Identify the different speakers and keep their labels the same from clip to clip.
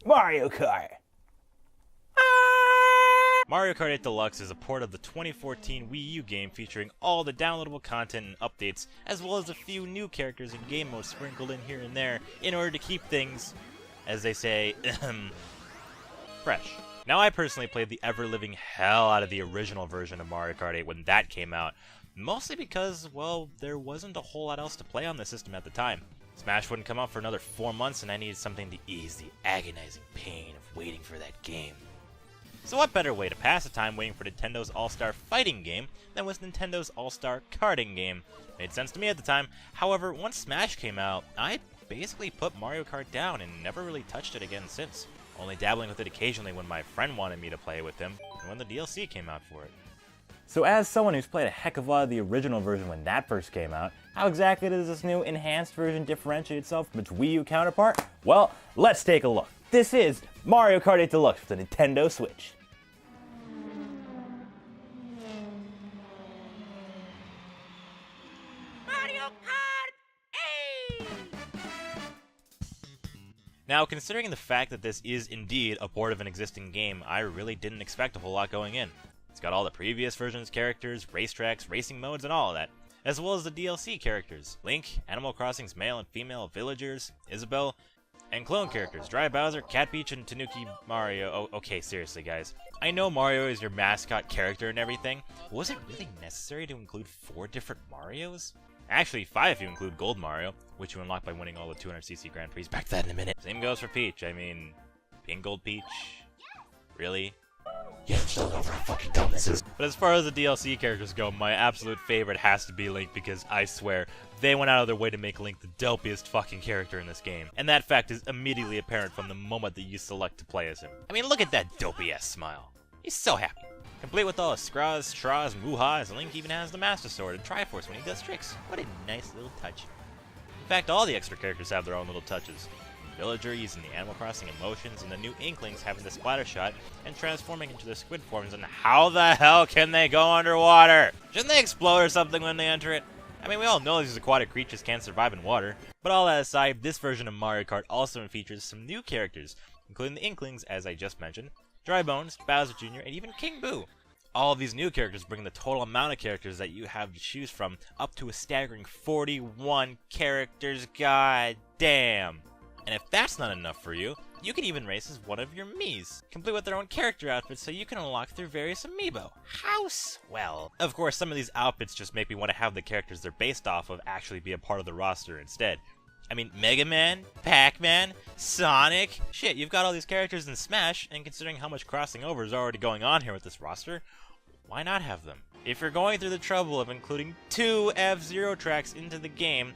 Speaker 1: Mario Kart!
Speaker 2: Mario Kart 8 Deluxe is a port of the 2014 Wii U game featuring all the downloadable content and updates, as well as a few new characters and game modes sprinkled in here and there in order to keep things, as they say, fresh. Now, I personally played the ever-living hell out of the original version of Mario Kart 8 when that came out, mostly because, well, there wasn't a whole lot else to play on the system at the time. Smash wouldn't come out for another 4 months, and I needed something to ease the agonizing pain of waiting for that game. So what better way to pass the time waiting for Nintendo's All-Star Fighting game than with Nintendo's All-Star Karting game? Made sense to me at the time. However, once Smash came out, I basically put Mario Kart down and never really touched it again since. Only dabbling with it occasionally when my friend wanted me to play with him, and when the DLC came out for it.
Speaker 1: So as someone who's played a heck of a lot of the original version when that first came out, how exactly does this new enhanced version differentiate itself from its Wii U counterpart? Well, let's take a look. This is Mario Kart 8 Deluxe for the Nintendo Switch.
Speaker 3: Mario Kart 8!
Speaker 2: Now, considering the fact that this is indeed a port of an existing game, I really didn't expect a whole lot going in. It's got all the previous versions' characters, racetracks, racing modes, and all of that, as well as the DLC characters, Link, Animal Crossing's male and female villagers, Isabelle, and clone characters, Dry Bowser, Cat Peach, and Tanuki Mario. Oh, okay, seriously, guys. I know Mario is your mascot character and everything, but was it really necessary to include 4 different Marios? Actually, 5 if you include Gold Mario, which you unlock by winning all the 200cc Grand Prix. Back to that in a minute. Same goes for Peach. I mean, Pink Gold Peach? Really?
Speaker 3: You still know how fucking dumb this is.
Speaker 2: But as far as the DLC characters go, my absolute favorite has to be Link, because I swear, they went out of their way to make Link the dopiest fucking character in this game. And that fact is immediately apparent from the moment that you select to play as him. I mean, look at that dopey-ass smile. He's so happy. Complete with all his scraws, straws, and woo-haws, Link even has the Master Sword and Triforce when he does tricks. What a nice little touch. In fact, all the extra characters have their own little touches. Villager using the Animal Crossing emotions, and the new Inklings having the splatter shot and transforming into their squid forms, and how the hell can they go underwater? Shouldn't they explode or something when they enter it? I mean, we all know these aquatic creatures can't survive in water. But all that aside, this version of Mario Kart also features some new characters, including the Inklings, as I just mentioned, Dry Bones, Bowser Jr., and even King Boo. All of these new characters bring the total amount of characters that you have to choose from up to a staggering 41 characters. God damn! And if that's not enough for you, you can even race as one of your Miis, complete with their own character outfits so you can unlock their various amiibo. How swell! Of course, some of these outfits just make me want to have the characters they're based off of actually be a part of the roster instead. I mean, Mega Man, Pac-Man, Sonic. Shit, you've got all these characters in Smash, and considering how much crossing over is already going on here with this roster, why not have them? If you're going through the trouble of including 2 F-Zero tracks into the game,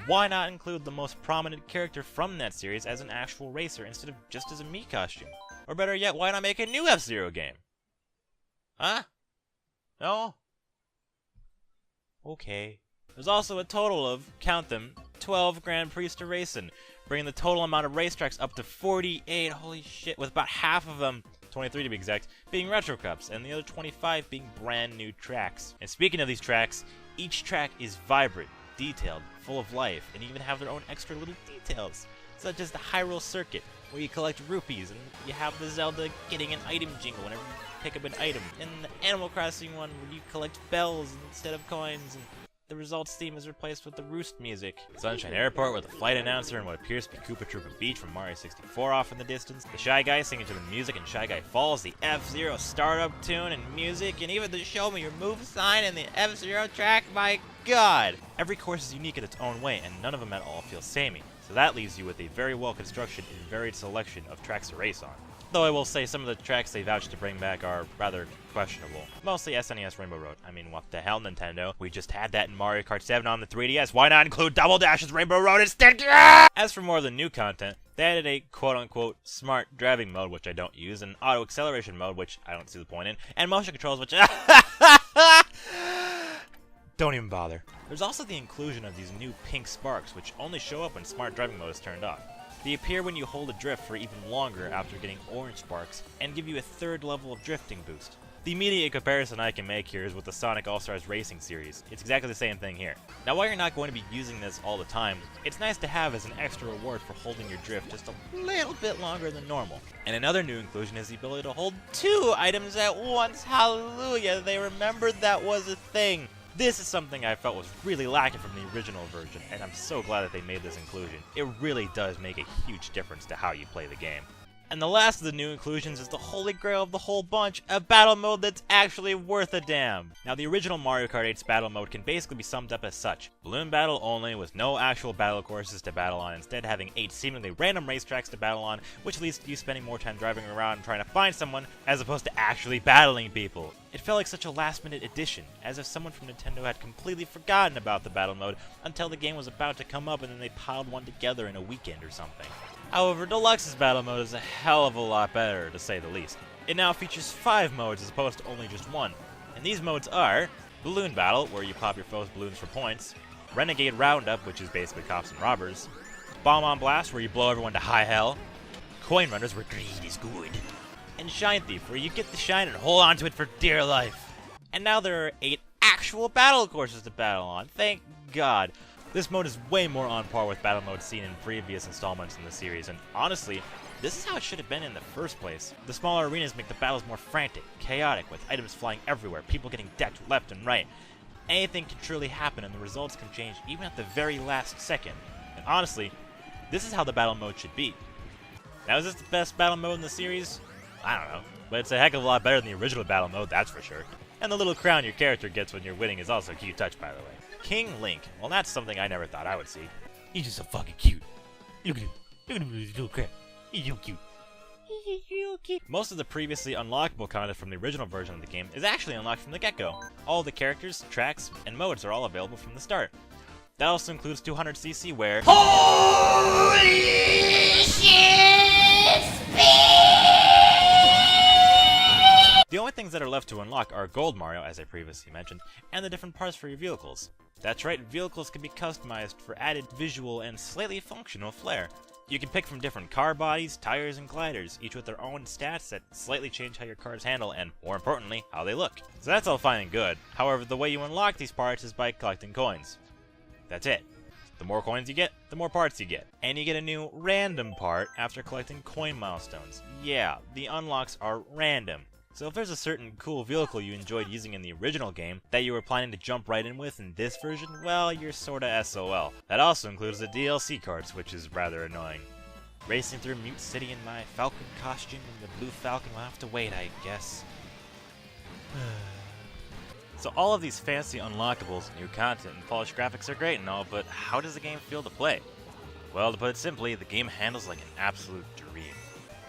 Speaker 2: why not include the most prominent character from that series as an actual racer instead of just as a Mii costume? Or better yet, why not make a new F-Zero game? Huh? No? Okay. There's also a total of, count them, 12 Grand Prix to race in, bringing the total amount of racetracks up to 48, holy shit, with about half of them, 23 to be exact, being Retro Cups, and the other 25 being brand new tracks. And speaking of these tracks, each track is vibrant, detailed, full of life, and even have their own extra little details, such as the Hyrule Circuit, where you collect rupees, and you have the Zelda getting an item jingle whenever you pick up an item, and the Animal Crossing one where you collect bells instead of coins, and the results theme is replaced with the Roost music. Sunshine Airport with the flight announcer and what appears to be Koopa Troopa Beach from Mario 64 off in the distance. The Shy Guy singing to the music in Shy Guy Falls, the F-Zero startup tune and music, and even the Show Me Your Move sign and the F-Zero track, my god! Every course is unique in its own way, and none of them at all feel samey. So that leaves you with a very well-constructed and varied selection of tracks to race on. Though I will say some of the tracks they vouched to bring back are rather questionable. Mostly SNES Rainbow Road. I mean, what the hell, Nintendo? We just had that in Mario Kart 7 on the 3DS. Why not include Double Dash's Rainbow Road instead? As for more of the new content, they added a quote-unquote smart driving mode, which I don't use, and auto acceleration mode, which I don't see the point in, and motion controls, which don't even bother. There's also the inclusion of these new pink sparks, which only show up when smart driving mode is turned off. They appear when you hold a drift for even longer after getting orange sparks, and give you a 3rd level of drifting boost. The immediate comparison I can make here is with the Sonic All-Stars Racing series. It's exactly the same thing here. Now while you're not going to be using this all the time, it's nice to have as an extra reward for holding your drift just a little bit longer than normal. And another new inclusion is the ability to hold 2 items at once. Hallelujah, they remembered that was a thing. This is something I felt was really lacking from the original version, and I'm so glad that they made this inclusion. It really does make a huge difference to how you play the game. And the last of the new inclusions is the holy grail of the whole bunch, a battle mode that's actually worth a damn. Now the original Mario Kart 8's battle mode can basically be summed up as such. Balloon battle only, with no actual battle courses to battle on, instead having 8 seemingly random racetracks to battle on, which leads to you spending more time driving around and trying to find someone, as opposed to actually battling people. It felt like such a last-minute addition, as if someone from Nintendo had completely forgotten about the battle mode until the game was about to come up and then they piled one together in a weekend or something. However, Deluxe's battle mode is a hell of a lot better, to say the least. It now features 5 modes as opposed to only just 1, and these modes are Balloon Battle, where you pop your foe's balloons for points, Renegade Roundup, which is basically cops and robbers, Bomb on Blast, where you blow everyone to high hell, Coin Runners, where greed is good, and Shine Thief, where you get the shine and hold on to it for dear life. And now there are 8 actual battle courses to battle on, thank God. This mode is way more on par with battle modes seen in previous installments in the series, and honestly, this is how it should have been in the first place. The smaller arenas make the battles more frantic, chaotic, with items flying everywhere, people getting decked left and right. Anything can truly happen and the results can change even at the very last second. And honestly, this is how the battle mode should be. Now is this the best battle mode in the series? I don't know, but it's a heck of a lot better than the original battle mode, that's for sure. And the little crown your character gets when you're winning is also a cute touch, by the way. King Link. Well, that's something I never thought I would see.
Speaker 3: He's just so fucking cute. Look at him. Look at him, his little crap. He's so cute. He's so cute.
Speaker 2: Most of the previously unlockable content from the original version of the game is actually unlocked from the get-go. All the characters, tracks, and modes are all available from the start. That also includes 200cc where...
Speaker 3: Holy shit!
Speaker 2: The only things that are left to unlock are Gold Mario, as I previously mentioned, and the different parts for your vehicles. That's right, vehicles can be customized for added visual and slightly functional flair. You can pick from different car bodies, tires, and gliders, each with their own stats that slightly change how your cars handle and, more importantly, how they look. So that's all fine and good. However, the way you unlock these parts is by collecting coins. That's it. The more coins you get, the more parts you get. And you get a new random part after collecting coin milestones. Yeah, the unlocks are random. So if there's a certain cool vehicle you enjoyed using in the original game that you were planning to jump right in with in this version, well, you're sorta SOL. That also includes the DLC carts, which is rather annoying. Racing through Mute City in my Falcon costume and the Blue Falcon will have to wait, I guess. So all of these fancy unlockables, new content, and polished graphics are great and all, but how does the game feel to play? Well, to put it simply, the game handles like an absolute dream.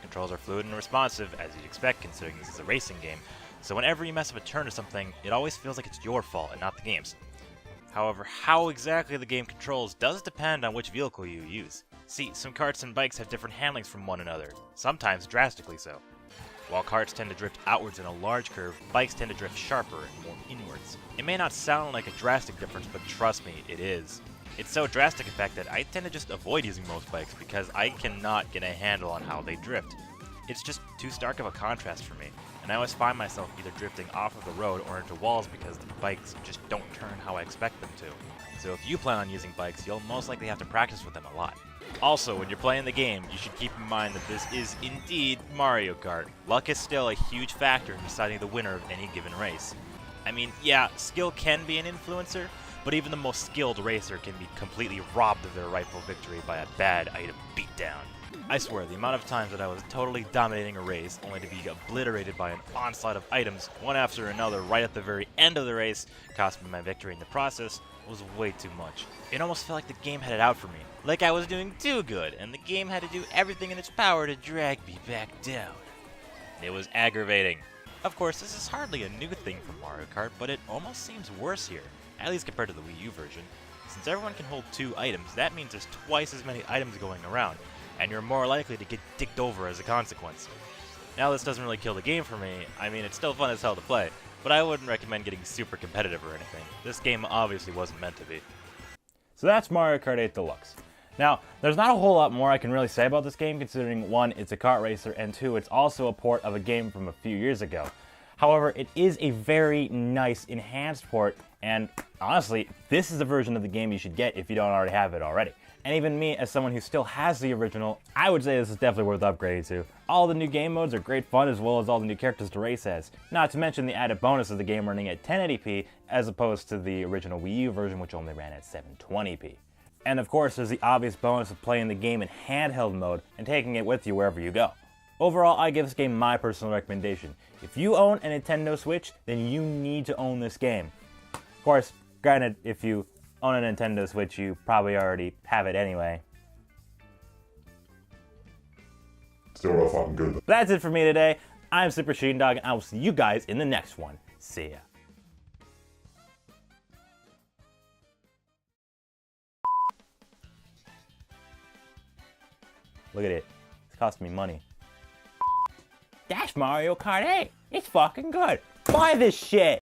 Speaker 2: Controls are fluid and responsive, as you'd expect considering this is a racing game, so whenever you mess up a turn or something, it always feels like it's your fault and not the game's. However, how exactly the game controls does depend on which vehicle you use. See, some karts and bikes have different handlings from one another, sometimes drastically so. While karts tend to drift outwards in a large curve, bikes tend to drift sharper and more inwards. It may not sound like a drastic difference, but trust me, it is. It's so drastic in fact that I tend to just avoid using most bikes because I cannot get a handle on how they drift. It's just too stark of a contrast for me, and I always find myself either drifting off of the road or into walls because the bikes just don't turn how I expect them to. So if you plan on using bikes, you'll most likely have to practice with them a lot. Also, when you're playing the game, you should keep in mind that this is indeed Mario Kart. Luck is still a huge factor in deciding the winner of any given race. I mean, yeah, skill can be an influencer, but even the most skilled racer can be completely robbed of their rightful victory by a bad item beatdown. I swear, the amount of times that I was totally dominating a race, only to be obliterated by an onslaught of items, one after another, right at the very end of the race, cost me my victory in the process, was way too much. It almost felt like the game had it out for me, like I was doing too good, and the game had to do everything in its power to drag me back down. It was aggravating. Of course, this is hardly a new thing for Mario Kart, but it almost seems worse here, at least compared to the Wii U version. Since everyone can hold 2 items, that means there's twice as many items going around, and you're more likely to get dicked over as a consequence. Now this doesn't really kill the game for me. I mean, it's still fun as hell to play, but I wouldn't recommend getting super competitive or anything. This game obviously wasn't meant to be.
Speaker 1: So that's Mario Kart 8 Deluxe. Now, there's not a whole lot more I can really say about this game, considering 1, it's a kart racer, and 2, it's also a port of a game from a few years ago. However, it is a very nice enhanced port, and honestly, this is the version of the game you should get if you don't already have it already. And even me, as someone who still has the original, I would say this is definitely worth upgrading to. All the new game modes are great fun, as well as all the new characters to race as. Not to mention the added bonus of the game running at 1080p, as opposed to the original Wii U version, which only ran at 720p. And of course, there's the obvious bonus of playing the game in handheld mode and taking it with you wherever you go. Overall, I give this game my personal recommendation. If you own a Nintendo Switch, then you need to own this game. Of course, granted, if you own a Nintendo Switch, you probably already have it anyway.
Speaker 4: Still real fucking good.
Speaker 1: But that's it for me today. I'm SuperSheandog, and I will see you guys in the next one. See ya. Look at it. It's costing me money. That's Mario Kart 8. It's fucking good. Buy this shit.